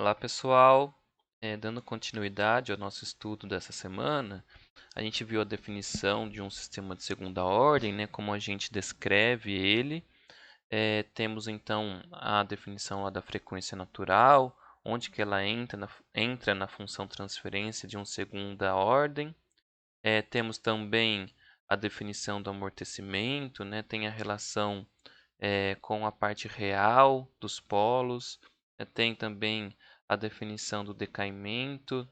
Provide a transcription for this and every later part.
Olá pessoal, dando continuidade ao nosso estudo dessa semana, a gente viu a definição de um sistema de segunda ordem, né, como a gente descreve ele. Temos então a definição lá da frequência natural, onde que ela entra na função transferência de uma segunda ordem. Temos também a definição do amortecimento, né, tem a relação com a parte real dos polos. Tem também a definição do decaimento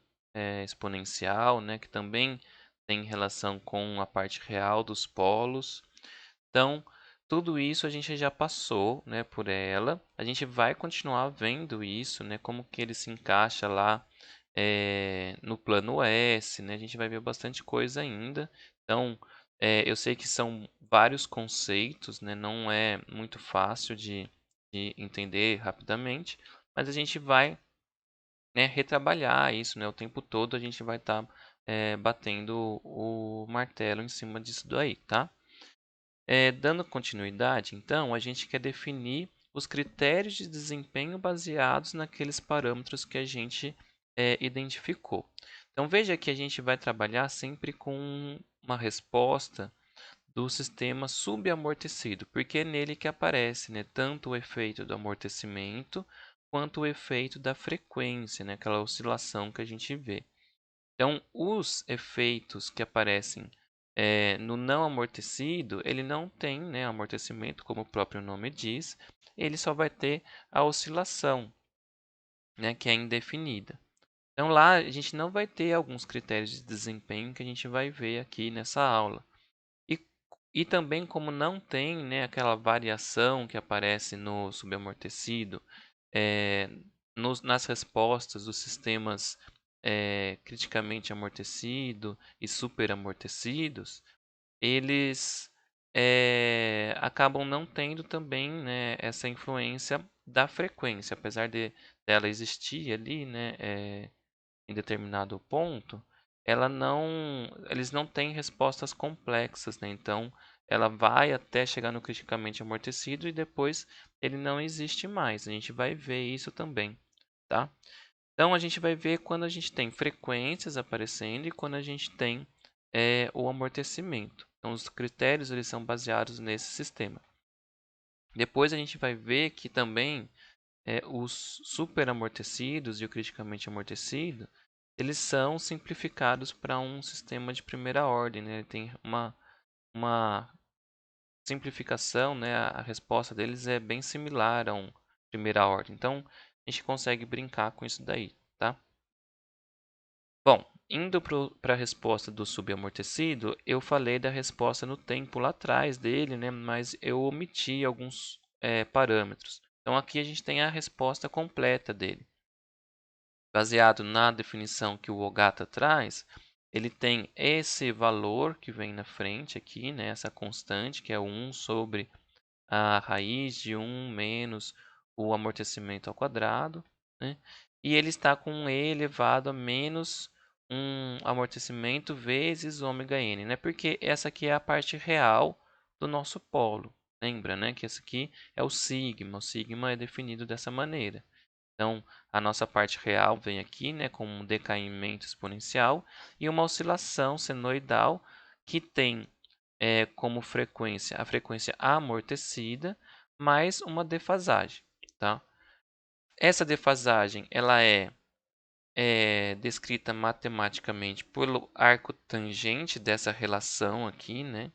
exponencial, né, que também tem relação com a parte real dos polos. Então, tudo isso a gente já passou, né, por ela. A gente vai continuar vendo isso, né, como que ele se encaixa lá no plano S, né? A gente vai ver bastante coisa ainda. Então, eu sei que são vários conceitos, né? Não é muito fácil de entender rapidamente, mas a gente vai, né, retrabalhar isso, né? O tempo todo a gente vai estar batendo o martelo em cima disso daí, tá? Dando continuidade, então, a gente quer definir os critérios de desempenho baseados naqueles parâmetros que a gente identificou. Então, veja que a gente vai trabalhar sempre com uma resposta do sistema subamortecido, porque é nele que aparece, né, tanto o efeito do amortecimento quanto o efeito da frequência, né, aquela oscilação que a gente vê. Então, os efeitos que aparecem no não amortecido, ele não tem, né, amortecimento, como o próprio nome diz, ele só vai ter a oscilação, né, que é indefinida. Então, lá a gente não vai ter alguns critérios de desempenho que a gente vai ver aqui nessa aula. E, e também, como não tem, né, aquela variação que aparece no subamortecido, é, nas respostas dos sistemas criticamente amortecido e superamortecidos, eles acabam não tendo também, né, essa influência da frequência, apesar de dela existir ali, né, em determinado ponto, eles não têm respostas complexas, né? Então, ela vai até chegar no criticamente amortecido e depois ele não existe mais. A gente vai ver isso também, tá? Então, a gente vai ver quando a gente tem frequências aparecendo e quando a gente tem o amortecimento. Então, os critérios eles são baseados nesse sistema. Depois a gente vai ver que também os superamortecidos e o criticamente amortecido, eles são simplificados para um sistema de primeira ordem, né? Ele tem uma simplificação, né? A resposta deles é bem similar a um primeira ordem. Então, a gente consegue brincar com isso daí, tá? Bom, indo para a resposta do subamortecido, eu falei da resposta no tempo lá atrás dele, né? Mas eu omiti alguns parâmetros. Então, aqui a gente tem a resposta completa dele. Baseado na definição que o Ogata traz, ele tem esse valor que vem na frente aqui, né? Essa constante, que é 1 sobre a raiz de 1 menos o amortecimento ao quadrado, né? E ele está com um e elevado a menos um amortecimento vezes ômega n, né? Porque essa aqui é a parte real do nosso polo. Lembra, né? Que esse aqui é o sigma. O sigma é definido dessa maneira. Então, a nossa parte real vem aqui, né, com um decaimento exponencial e uma oscilação senoidal que tem como frequência a frequência amortecida mais uma defasagem, tá? Essa defasagem ela é descrita matematicamente pelo arco tangente dessa relação aqui, né?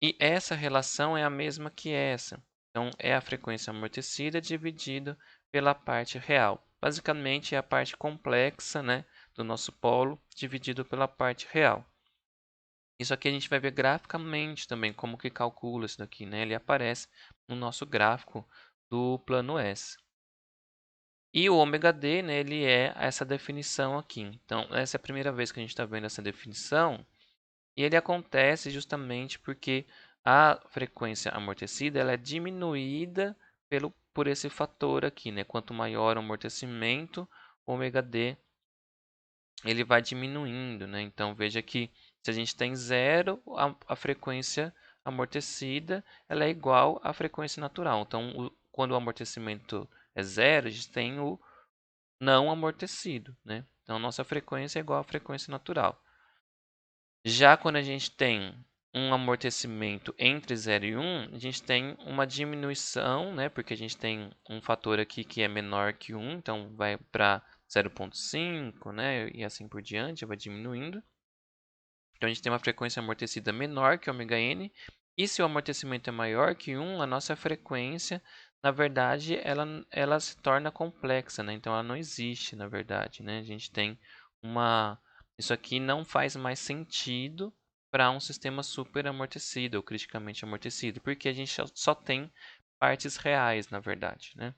E essa relação é a mesma que essa. Então, é a frequência amortecida dividido pela parte real. Basicamente, é a parte complexa, né, do nosso polo dividido pela parte real. Isso aqui a gente vai ver graficamente também, como que calcula isso daqui, né? Ele aparece no nosso gráfico do plano S. E o ômega d, né, ele é essa definição aqui. Então, essa é a primeira vez que a gente está vendo essa definição. E ele acontece justamente porque a frequência amortecida ela é diminuída por esse fator aqui, né? Quanto maior o amortecimento, ômega d ele vai diminuindo, né? Então veja que se a gente tem zero, a frequência amortecida ela é igual à frequência natural. Então, quando o amortecimento é zero, a gente tem não amortecido, né? Então, nossa frequência é igual à frequência natural. Já quando a gente tem um amortecimento entre 0 e 1, a gente tem uma diminuição, né? Porque a gente tem um fator aqui que é menor que 1, então vai para 0,5, né? E assim por diante, vai diminuindo. Então, a gente tem uma frequência amortecida menor que ômega-n, e se o amortecimento é maior que 1, a nossa frequência, na verdade, ela se torna complexa, né? Então, ela não existe, na verdade, né? A gente tem uma... Isso aqui não faz mais sentido para um sistema super amortecido ou criticamente amortecido, porque a gente só tem partes reais, na verdade, né?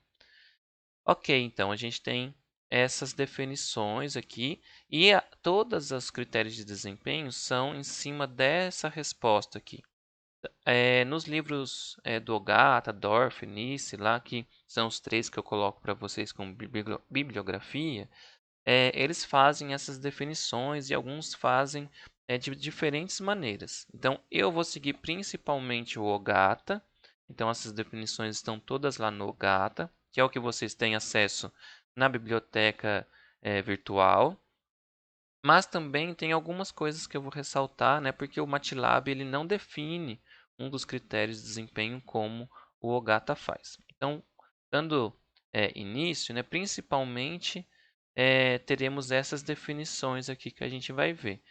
Ok, então a gente tem essas definições aqui e todos os critérios de desempenho são em cima dessa resposta aqui. Nos livros do Ogata, Dorff, Nice, lá que são os três que eu coloco para vocês como bibliografia, eles fazem essas definições e alguns fazem de diferentes maneiras. Então, eu vou seguir principalmente o Ogata. Então, essas definições estão todas lá no Ogata, que é o que vocês têm acesso na biblioteca virtual. Mas também tem algumas coisas que eu vou ressaltar, né, porque o MATLAB ele não define um dos critérios de desempenho como o Ogata faz. Então, dando início, né, principalmente teremos essas definições aqui que a gente vai ver.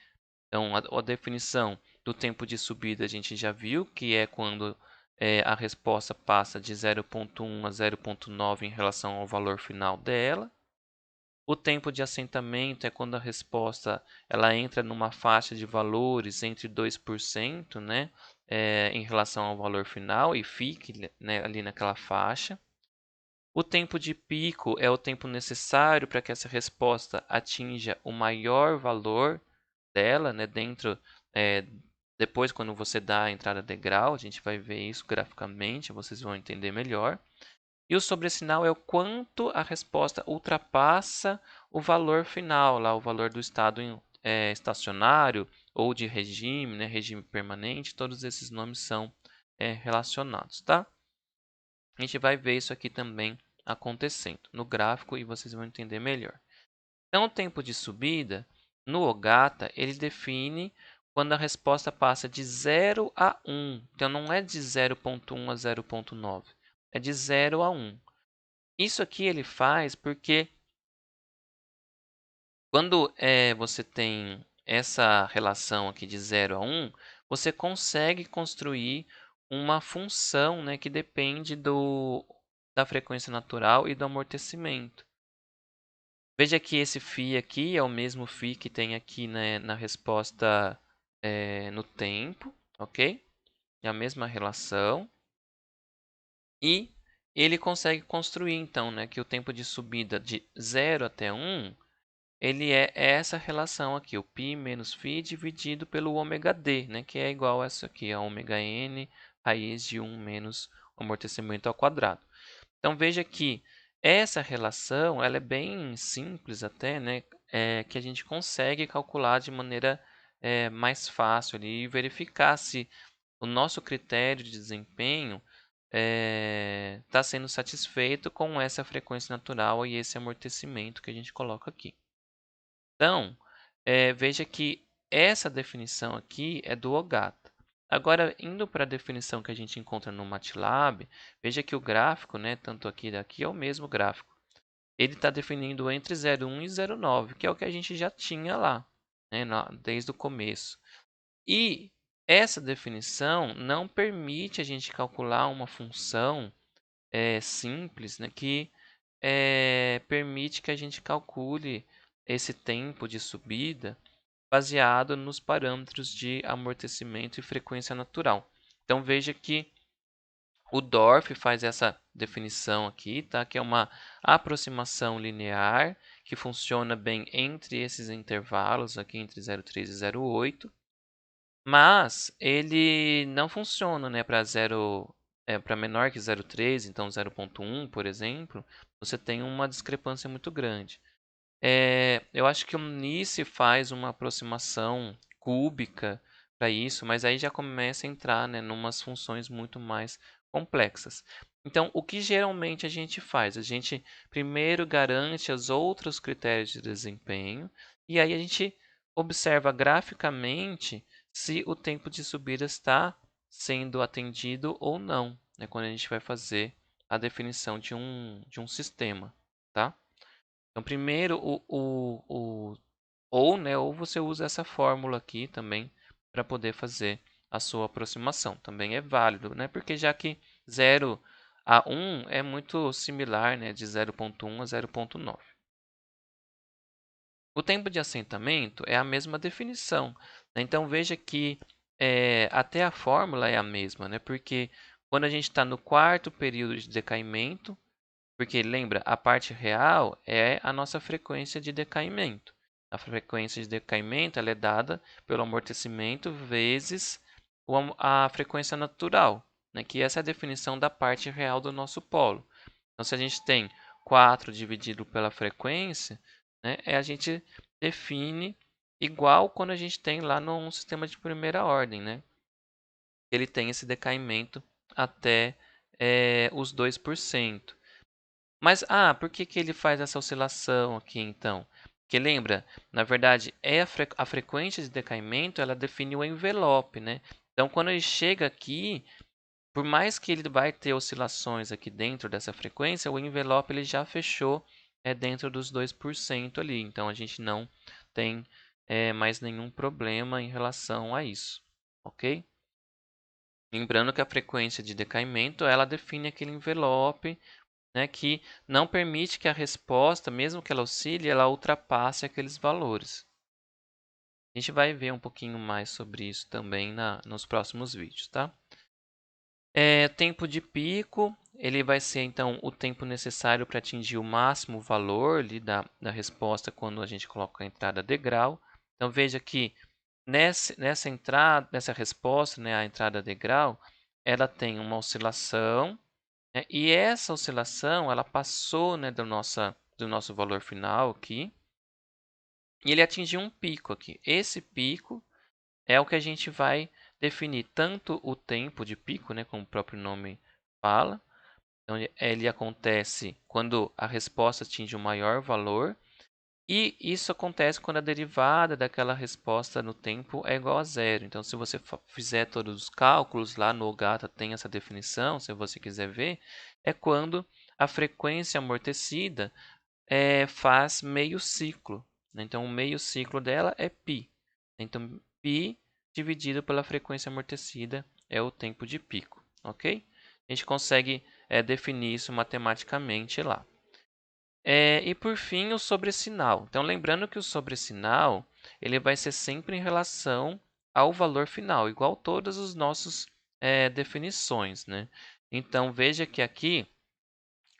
Então, a definição do tempo de subida a gente já viu, que é quando a resposta passa de 0,1 a 0,9 em relação ao valor final dela. O tempo de assentamento é quando a resposta ela entra numa faixa de valores entre 2%, né, em relação ao valor final e fique, né, ali naquela faixa. O tempo de pico é o tempo necessário para que essa resposta atinja o maior valor dela, né, depois quando você dá a entrada degrau, a gente vai ver isso graficamente, vocês vão entender melhor. E o sobressinal é o quanto a resposta ultrapassa o valor final, lá, o valor do estado estacionário ou de regime, né, regime permanente, todos esses nomes são relacionados, tá? A gente vai ver isso aqui também acontecendo no gráfico e vocês vão entender melhor. Então, o tempo de subida, no Ogata, ele define quando a resposta passa de 0 a 1. Então, não é de 0,1 a 0,9, é de 0 a 1. Isso aqui ele faz porque quando você tem essa relação aqui de 0 a 1, você consegue construir uma função, né, que depende da frequência natural e do amortecimento. Veja que esse φ aqui é o mesmo φ que tem aqui, né, na resposta no tempo, ok? É a mesma relação. E ele consegue construir, então, né, que o tempo de subida de 0 até 1 ele é essa relação aqui, o π menos φ dividido pelo ômega d, né, que é igual a essa aqui, a ômega n raiz de 1 menos o amortecimento ao quadrado. Então, veja que essa relação ela é bem simples até, né, que a gente consegue calcular de maneira mais fácil ali, e verificar se o nosso critério de desempenho está sendo satisfeito com essa frequência natural e esse amortecimento que a gente coloca aqui. Então, veja que essa definição aqui é do Ogata. Agora, indo para a definição que a gente encontra no MATLAB, veja que o gráfico, né, tanto aqui e daqui, é o mesmo gráfico. Ele está definindo entre 0,1 e 0,9, que é o que a gente já tinha lá, né, desde o começo. E essa definição não permite a gente calcular uma função simples, né, que permite que a gente calcule esse tempo de subida baseado nos parâmetros de amortecimento e frequência natural. Então veja que o Dorff faz essa definição aqui, tá? Que é uma aproximação linear que funciona bem entre esses intervalos aqui entre 0,3 e 0,8, mas ele não funciona, né, para para menor que 0,3, então 0,1, por exemplo, você tem uma discrepância muito grande. Eu acho que o Nice faz uma aproximação cúbica para isso, mas aí já começa a entrar, né, numas funções muito mais complexas. Então, o que geralmente a gente faz? A gente primeiro garante os outros critérios de desempenho e aí a gente observa graficamente se o tempo de subida está sendo atendido ou não, né, quando a gente vai fazer a definição de um sistema, tá? Então, primeiro, ou você usa essa fórmula aqui também para poder fazer a sua aproximação. Também é válido, né? Porque já que 0 a 1 é muito similar, né? De 0,1 a 0,9. O tempo de assentamento é a mesma definição, né? Então, veja que até a fórmula é a mesma, né? Porque quando a gente está no quarto período de decaimento, porque lembra, a parte real é a nossa frequência de decaimento. A frequência de decaimento ela é dada pelo amortecimento vezes a frequência natural, né? Que essa é a definição da parte real do nosso polo. Então, se a gente tem 4 dividido pela frequência, né, a gente define igual quando a gente tem lá num sistema de primeira ordem. Né? Ele tem esse decaimento até os 2%. Mas, por que que ele faz essa oscilação aqui, então? Porque lembra, na verdade, a frequência de decaimento, ela define o envelope, né? Então, quando ele chega aqui, por mais que ele vai ter oscilações aqui dentro dessa frequência, o envelope ele já fechou dentro dos 2% ali. Então, a gente não tem mais nenhum problema em relação a isso, ok? Lembrando que a frequência de decaimento, ela define aquele envelope, né, que não permite que a resposta, mesmo que ela oscile, ela ultrapasse aqueles valores. A gente vai ver um pouquinho mais sobre isso também nos próximos vídeos, tá? Tempo de pico, ele vai ser então o tempo necessário para atingir o máximo valor ali da resposta quando a gente coloca a entrada degrau. Então veja que nessa entrada, nessa resposta, né, a entrada degrau, ela tem uma oscilação, né, e essa oscilação ela passou, né, do nosso valor final aqui e ele atingiu um pico aqui. Esse pico é o que a gente vai definir tanto o tempo de pico, né, como o próprio nome fala. Então, ele acontece quando a resposta atinge o maior valor. E isso acontece quando a derivada daquela resposta no tempo é igual a zero. Então, se você fizer todos os cálculos, lá no OGATA tem essa definição, se você quiser ver, é quando a frequência amortecida faz meio ciclo. Né? Então, o meio ciclo dela é π. Então, π dividido pela frequência amortecida é o tempo de pico. Ok? A gente consegue definir isso matematicamente lá. E por fim, o sobressinal. Então, lembrando que o sobressinal ele vai ser sempre em relação ao valor final, igual todas as nossas definições. Né? Então, veja que aqui,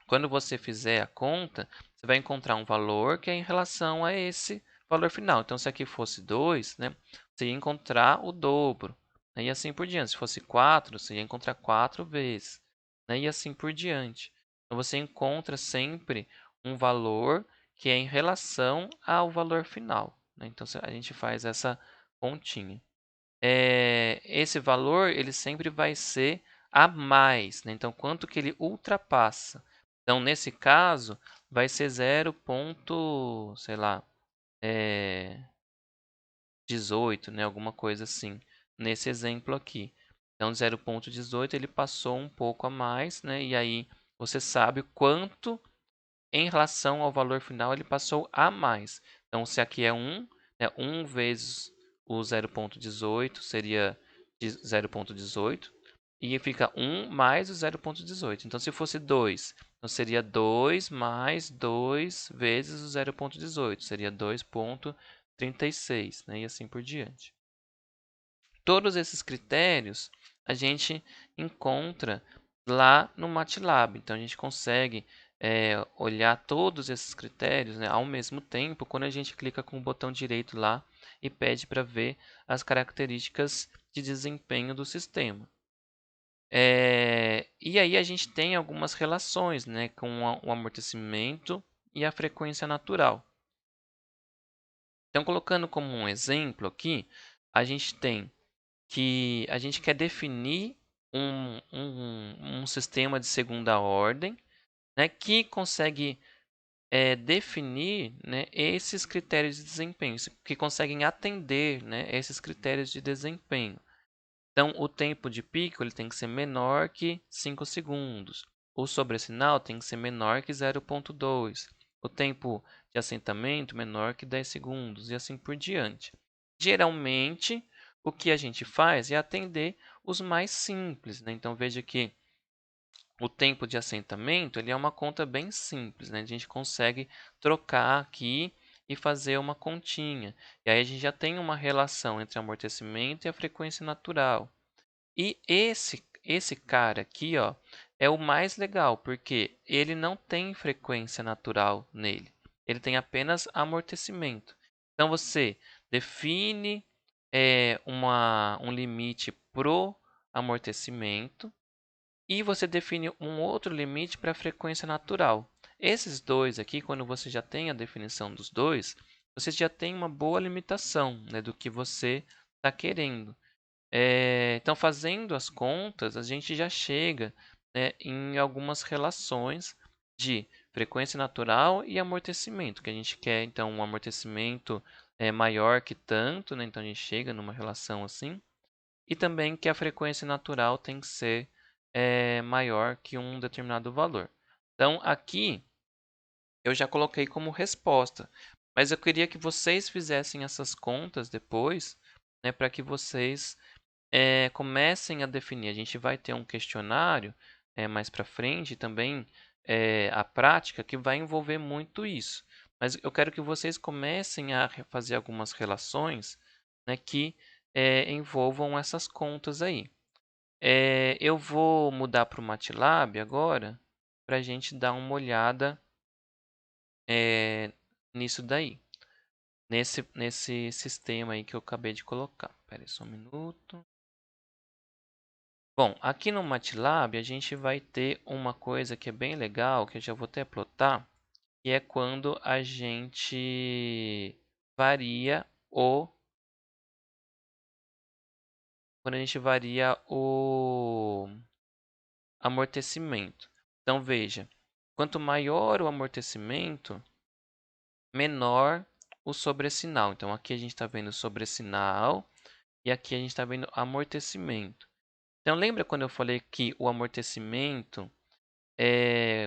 quando você fizer a conta, você vai encontrar um valor que é em relação a esse valor final. Então, se aqui fosse 2, né, você ia encontrar o dobro. Né? E assim por diante. Se fosse 4, você ia encontrar 4 vezes. Né? E assim por diante. Então, você encontra sempre um valor que é em relação ao valor final. Né? Então, a gente faz essa continha. Esse valor ele sempre vai ser a mais. Né? Então, quanto que ele ultrapassa? Então, nesse caso, vai ser 0, sei lá, 18, né? Alguma coisa assim, nesse exemplo aqui. Então, 0,18 ele passou um pouco a mais, né? E aí você sabe quanto em relação ao valor final ele passou a mais. Então, se aqui é 1, né, 1 vezes o 0,18 seria 0,18 e fica 1 mais o 0,18. Então, se fosse 2, então seria 2 mais 2 vezes o 0,18, seria 2,36, né, e assim por diante. Todos esses critérios a gente encontra lá no MATLAB. Então, a gente consegue olhar todos esses critérios, né, ao mesmo tempo quando a gente clica com o botão direito lá e pede para ver as características de desempenho do sistema. E aí a gente tem algumas relações, né, com o amortecimento e a frequência natural. Então, colocando como um exemplo aqui, a gente tem que a gente quer definir um sistema de segunda ordem, né, que consegue definir, né, esses critérios de desempenho, que conseguem atender, né, esses critérios de desempenho. Então, o tempo de pico ele tem que ser menor que 5 segundos. O sobressinal tem que ser menor que 0,2. O tempo de assentamento menor que 10 segundos e assim por diante. Geralmente, o que a gente faz é atender os mais simples, né? Então, veja que o tempo de assentamento ele é uma conta bem simples, né? A gente consegue trocar aqui e fazer uma continha. E aí a gente já tem uma relação entre amortecimento e a frequência natural. E esse cara aqui, ó, é o mais legal, porque ele não tem frequência natural nele. Ele tem apenas amortecimento. Então você define um limite pro amortecimento e você define um outro limite para a frequência natural. Esses dois aqui, quando você já tem a definição dos dois, você já tem uma boa limitação, né, do que você está querendo. Então, fazendo as contas, a gente já chega, né, em algumas relações de frequência natural e amortecimento, que a gente quer, então, um amortecimento maior que tanto, né? Então, a gente chega numa relação assim, e também que a frequência natural tem que ser maior que um determinado valor. Então, aqui eu já coloquei como resposta, mas eu queria que vocês fizessem essas contas depois, né, para que vocês comecem a definir. A gente vai ter um questionário mais para frente também, a prática, que vai envolver muito isso. Mas eu quero que vocês comecem a fazer algumas relações, né, que envolvam essas contas aí. Eu vou mudar para o MATLAB agora, para a gente dar uma olhada nisso daí. Nesse sistema aí que eu acabei de colocar. Espera aí só um minuto. Bom, aqui no MATLAB a gente vai ter uma coisa que é bem legal, que eu já vou até plotar, que é quando a gente varia o amortecimento. Então veja, quanto maior o amortecimento, menor o sobressinal. Então aqui a gente está vendo sobressinal e aqui a gente está vendo amortecimento. Então lembra quando eu falei que o amortecimento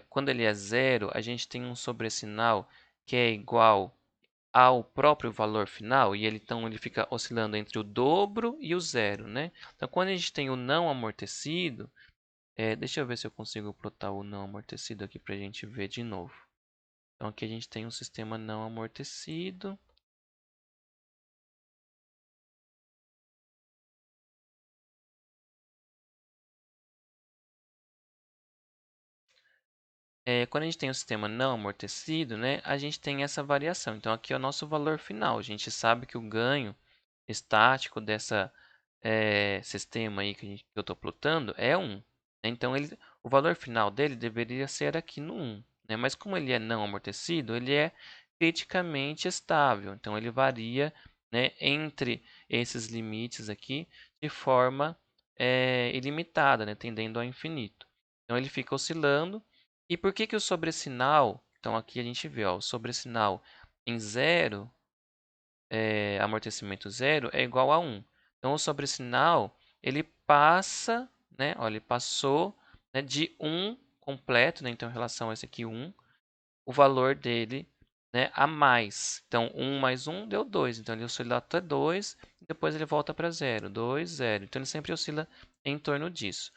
quando ele é zero, a gente tem um sobressinal que é igual ao próprio valor final, e então ele fica oscilando entre o dobro e o zero, né? Então, quando a gente tem o não amortecido, deixa eu ver se eu consigo plotar o não amortecido aqui para a gente ver de novo. Então, aqui a gente tem um sistema não amortecido. Quando a gente tem um sistema não amortecido, né, a gente tem essa variação. Então, aqui é o nosso valor final. A gente sabe que o ganho estático dessa sistema aí que eu estou plotando é 1. Então, o valor final dele deveria ser aqui no 1. Né? Mas como ele é não amortecido, ele é criticamente estável. Então, ele varia, né, entre esses limites aqui de forma ilimitada, né, tendendo ao infinito. Então, ele fica oscilando. E por que, que o sobressinal... Então, aqui a gente vê ó, o sobressinal em zero amortecimento zero é igual a 1. Então, o sobressinal, ele passa, né, ó, ele passou, né, de 1 completo, né, então, em relação a esse aqui, 1, o valor dele, né, a mais. Então, 1 mais 1 deu 2. Então, ele oscila até 2, e depois ele volta para 0. 2, 0. Então, ele sempre oscila em torno disso.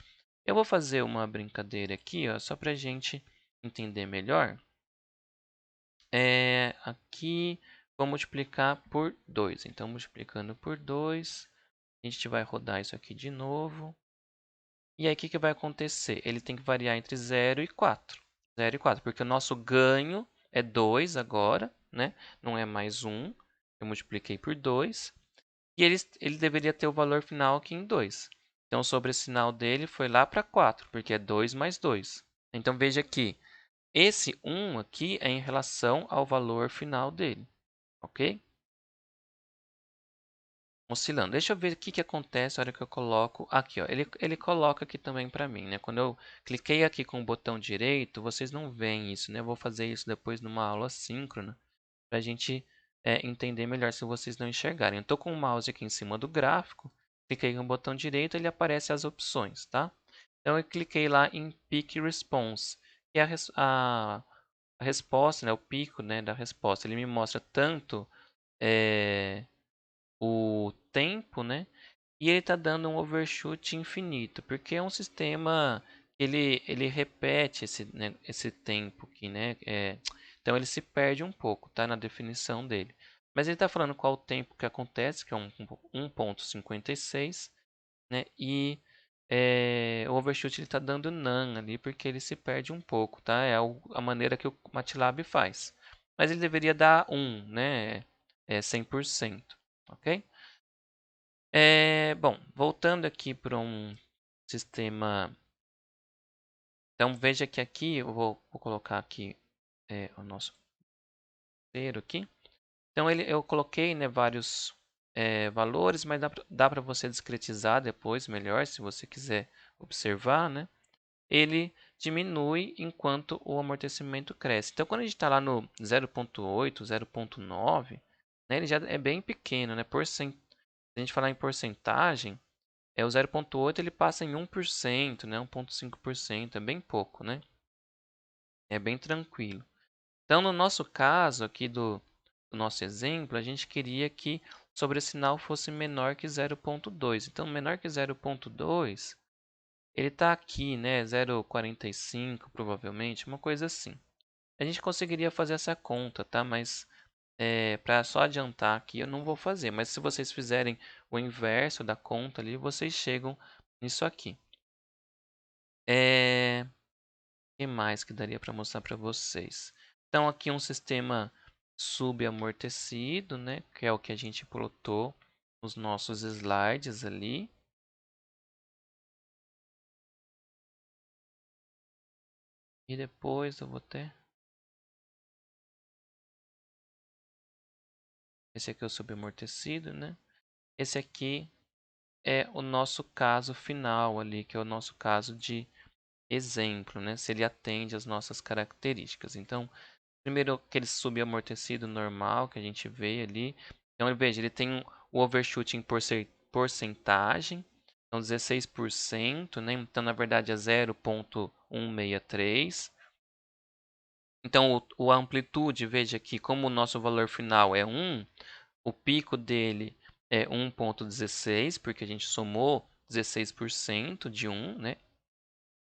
Eu vou fazer uma brincadeira aqui, ó, só para a gente entender melhor. Aqui vou multiplicar por 2. Então, multiplicando por 2, a gente vai rodar isso aqui de novo. E aí, o que vai acontecer? Ele tem que variar entre 0 e 4. 0 e 4, porque o nosso ganho é 2 agora, né? Não é mais 1. Eu multipliquei por 2. E ele deveria ter o valor final aqui em 2. Então, o sobressinal dele foi lá para 4, porque é 2 mais 2. Então, veja que esse 1 aqui é em relação ao valor final dele, ok? oscilando. Deixa eu ver o que acontece na hora que eu coloco aqui, ó. Ele coloca aqui também para mim, né? Quando eu cliquei aqui com o botão direito, vocês não veem isso, né? Eu vou fazer isso depois numa aula síncrona para a gente entender melhor se vocês não enxergarem. Eu estou com o mouse aqui em cima do gráfico, cliquei com o botão direito, ele aparece as opções, tá? Então eu cliquei lá em Peak Response, que é a resposta, né? O pico, né, da resposta. Ele me mostra tanto o tempo, né? E ele está dando um overshoot infinito, porque é um sistema que ele repete esse, né, esse tempo aqui, né? Então ele se perde um pouco, tá? Na definição dele. Mas ele está falando qual o tempo que acontece, que é 1,56, né? E o overshoot ele está dando none ali, porque ele se perde um pouco, tá? É a maneira que o MATLAB faz. Mas ele deveria dar 1, né? 100%, ok? Bom, voltando aqui para um sistema. Então veja que aqui eu vou colocar aqui o nosso roteiro aqui. Então eu coloquei, né, vários valores, mas dá para você discretizar depois melhor, se você quiser observar, né? Ele diminui enquanto o amortecimento cresce. Então quando a gente está lá no 0,8, 0,9, né, ele já é bem pequeno, né? Se a gente falar em porcentagem, o 0,8 ele passa em 1%, né? 1,5%, é bem pouco, né? É bem tranquilo. Então, no nosso caso aqui do nosso exemplo, a gente queria que o sobressinal fosse menor que 0,2. Então, menor que 0,2, ele está aqui, né? 0,45 provavelmente, uma coisa assim. A gente conseguiria fazer essa conta, tá? Mas para só adiantar aqui, eu não vou fazer. Mas se vocês fizerem o inverso da conta ali, vocês chegam nisso aqui. Que mais que daria para mostrar para vocês? Então, aqui um sistema subamortecido, né? Que é o que a gente plotou nos nossos slides ali. E depois eu vou ter... Esse aqui é o subamortecido, né? Esse aqui é o nosso caso final ali, que é o nosso caso de exemplo, né? Se ele atende às nossas características. Então, primeiro aquele subamortecido normal que a gente vê ali. Então, veja, ele tem o overshoot em porcentagem, então 16%, né? Então, na verdade, é 0,163. Então, a amplitude, veja aqui, como o nosso valor final é 1, o pico dele é 1,16, porque a gente somou 16% de 1, né?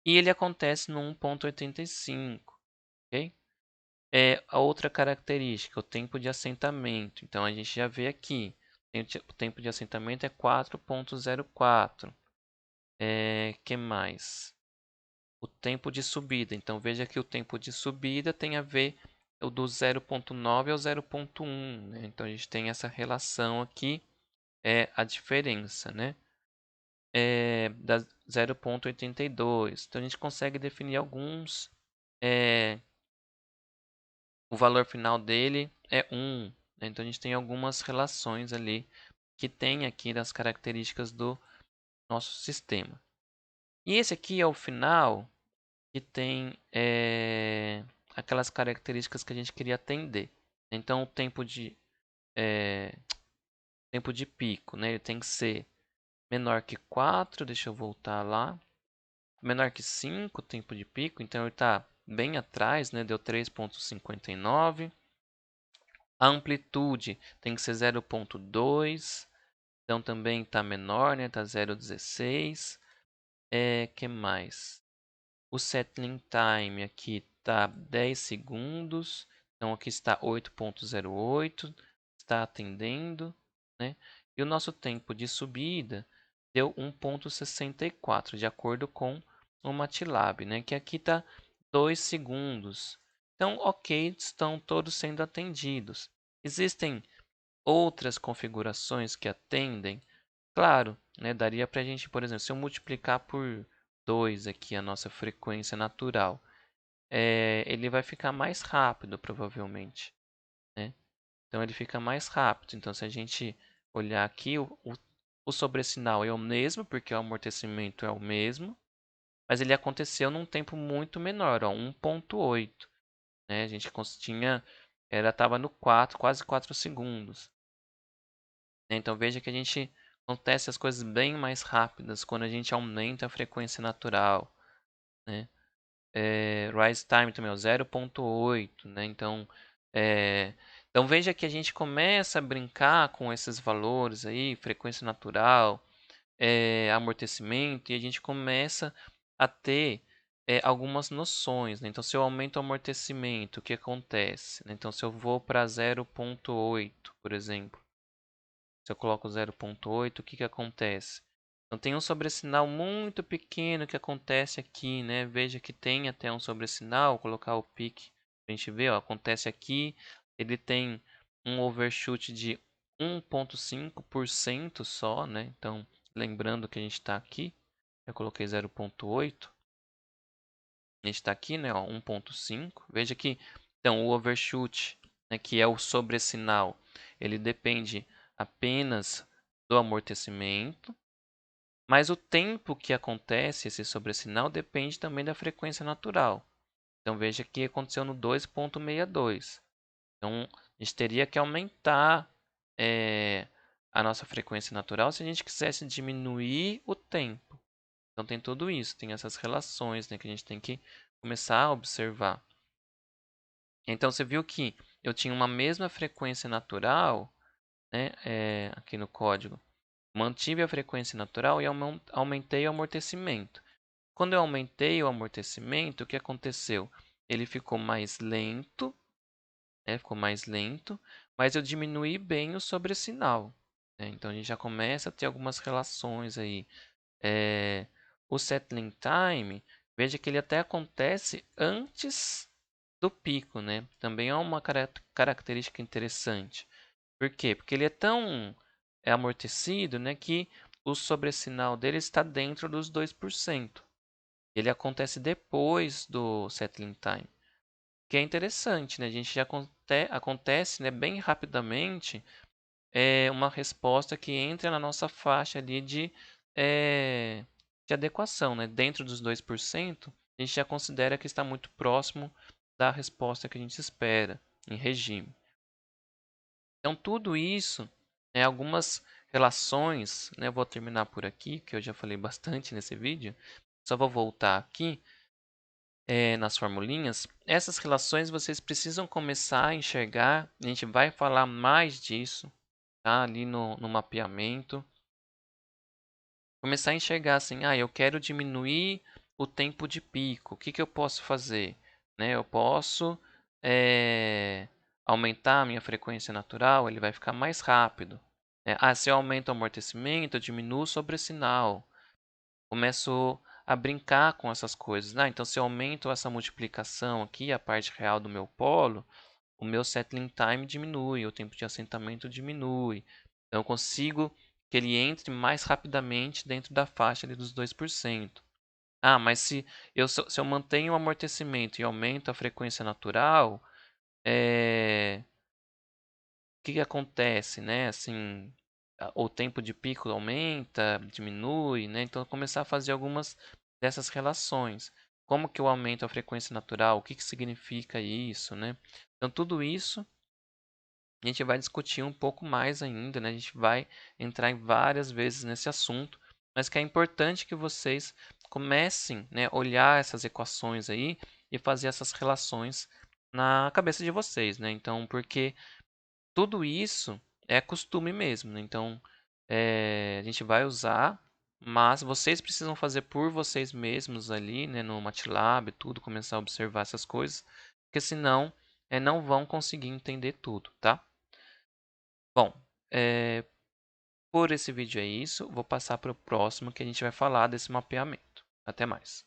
E ele acontece no 1,85, ok? A outra característica, o tempo de assentamento. Então, a gente já vê aqui, o tempo de assentamento é 4,04. Que mais? O tempo de subida. Então, veja que o tempo de subida tem a ver o do 0,9 ao 0,1. Né? Então, a gente tem essa relação aqui, a diferença, né? Da 0,82. Então, a gente consegue definir alguns... o valor final dele é 1. Né? Então, a gente tem algumas relações ali que tem aqui das características do nosso sistema. E esse aqui é o final que tem aquelas características que a gente queria atender. Então, o tempo de pico, né? Ele tem que ser menor que 4, deixa eu voltar lá. Menor que 5, o tempo de pico, então ele está bem atrás, né? Deu 3,59. A amplitude tem que ser 0,2. Então também está menor, né? Está 0,16. Que mais? O settling time aqui está 10 segundos. Então aqui está 8,08. Está atendendo, né? E o nosso tempo de subida deu 1,64, de acordo com o MATLAB, né? Que aqui está 2 segundos. Então, ok, estão todos sendo atendidos. Existem outras configurações que atendem? Claro, né, daria para a gente, por exemplo, se eu multiplicar por 2 aqui a nossa frequência natural, ele vai ficar mais rápido, provavelmente. Né? Então, ele fica mais rápido. Então, se a gente olhar aqui, o sobressinal é o mesmo, porque o amortecimento é o mesmo, mas ele aconteceu num tempo muito menor, ó, 1,8. Né? A gente tinha, estava no 4, quase 4 segundos. Então veja que a gente acontece as coisas bem mais rápidas quando a gente aumenta a frequência natural, né? Rise time também é o 0,8, né? Então veja que a gente começa a brincar com esses valores aí, frequência natural, amortecimento, e a gente começa a ter algumas noções, né? Então se eu aumento o amortecimento, o que acontece? Né? Então se eu vou para 0,8, por exemplo, se eu coloco 0,8, o que que acontece? Então tem um sobressinal muito pequeno que acontece aqui, né? Veja que tem até um sobressinal, vou colocar o pique para a gente ver, ó, acontece aqui, ele tem um overshoot de 1,5% só, né? Então, lembrando que a gente está aqui, eu coloquei 0,8, a gente está aqui, né? Ó, 1,5. Veja que, então, o overshoot, né, que é o sobressinal, ele depende apenas do amortecimento, mas o tempo que acontece esse sobressinal depende também da frequência natural. Então veja que aconteceu no 2,62. Então a gente teria que aumentar a nossa frequência natural se a gente quisesse diminuir o tempo. Então tem tudo isso, tem essas relações, né, que a gente tem que começar a observar. Então você viu que eu tinha uma mesma frequência natural, né, aqui no código. Mantive a frequência natural e aumentei o amortecimento. Quando eu aumentei o amortecimento, o que aconteceu? Ele ficou mais lento, né? Ficou mais lento, mas eu diminuí bem o sobressinal. Né? Então a gente já começa a ter algumas relações aí. O settling time, veja que ele até acontece antes do pico, né? Também é uma característica interessante. Por quê? Porque ele é tão amortecido, né, que o sobressinal dele está dentro dos 2%. Ele acontece depois do settling time, que é interessante, né? A gente já acontece, né, bem rapidamente uma resposta que entra na nossa faixa ali de adequação, né? Dentro dos 2%, a gente já considera que está muito próximo da resposta que a gente espera em regime. Então, tudo isso, né, algumas relações, né, eu vou terminar por aqui, que eu já falei bastante nesse vídeo, só vou voltar aqui nas formulinhas. Essas relações vocês precisam começar a enxergar, a gente vai falar mais disso, tá, ali no mapeamento. Começar a enxergar assim, eu quero diminuir o tempo de pico, o que que eu posso fazer? Né, eu posso aumentar a minha frequência natural, ele vai ficar mais rápido. Né? Se eu aumento o amortecimento, eu diminuo o sobressinal. Começo a brincar com essas coisas. Então, se eu aumento essa multiplicação aqui, a parte real do meu polo, o meu settling time diminui, o tempo de assentamento diminui. Então, eu consigo que ele entre mais rapidamente dentro da faixa ali dos 2%. Mas se eu mantenho o amortecimento e aumento a frequência natural, o que acontece, né? Assim, o tempo de pico aumenta, diminui, né? Então, começar a fazer algumas dessas relações. Como que eu aumento a frequência natural? O que que significa isso, né? Então, tudo isso a gente vai discutir um pouco mais ainda, né? A gente vai entrar em várias vezes nesse assunto, mas que é importante que vocês comecem, né, a olhar essas equações aí e fazer essas relações na cabeça de vocês, né? Então, porque tudo isso é costume mesmo, né? Então, a gente vai usar, mas vocês precisam fazer por vocês mesmos ali, né, no MATLAB, tudo, começar a observar essas coisas, porque senão não vão conseguir entender tudo, tá? Bom, por esse vídeo é isso. Vou passar para o próximo que a gente vai falar desse mapeamento. Até mais.